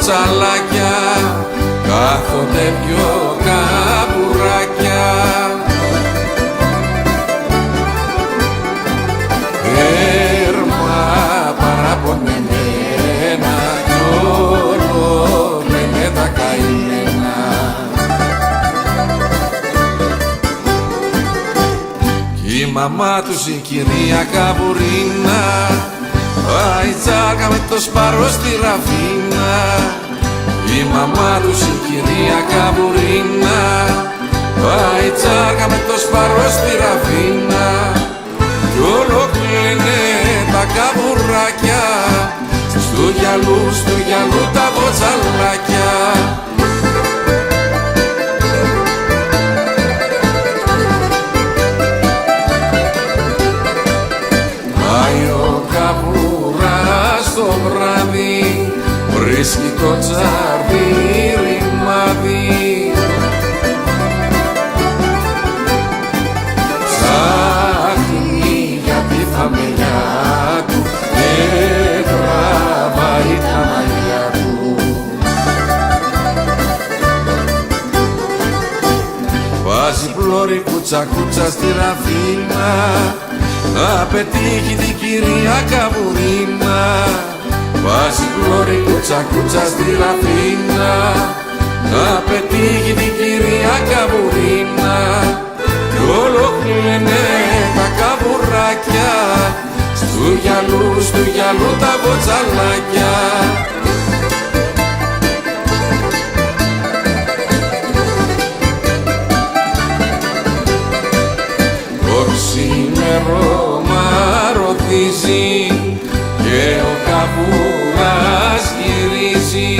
βοτσαλάκια κάθονται δυο καμπουράκια. Έρμα παραπονεμένα κι όλο λένε τα καημένα. Κι η μαμά τους η κυρία Καβουρίνα πάει τσάκα με το σπάρο στη ραφίνα. Η μαμά τους η κυρία Καβουρίνα πάει τσάκα με το σπάρο στη ραφίνα. Κι όλο κλαίνε τα καβουράκια στου γυαλού τα βοτσαλάκια. Στο βράδυ βρίσκει το τσάρδι ρημάδι. Ψάχνει για τη φαμελιά του και τραβάει τα μαλλιά του. Βάζει πλώρη κούτσα στη ραφίνα να πετύχει την κυρία Καβουρίνα. Βάζει πλώρη κούτσα στη ραφίνα να πετύχει την κυρία Καβουρίνα. Κι όλο κλαίνε τα καβουράκια στου γυαλού τα βοτσαλάκια. Το ξημερώμα ρωτήσει και ο καβουράς γυρίζει.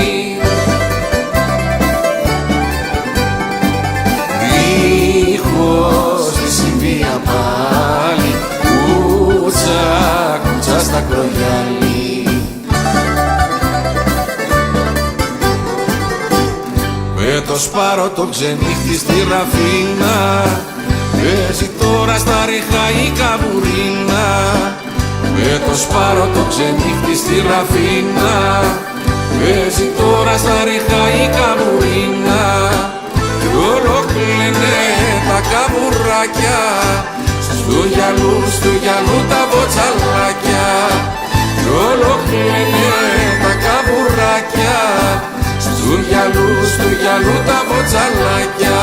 Δίχως τη συμβία πάλι κούτσα στα κρογιάλι. Με το σπάρο το ξενύχτη στη ραφίνα παίζει τώρα στα ριχά η Καβουρίνα. Με το σπάρο το ξενύχτη στη ραφίνα παίζει τώρα στα ριχά η Καβουρίνα. Κι όλο κλαίνε τα καβουράκια στου γυαλού τα βοτσαλάκια. Κι όλο κλαίνε τα καβουράκια στου γυαλού τα βοτσαλάκια.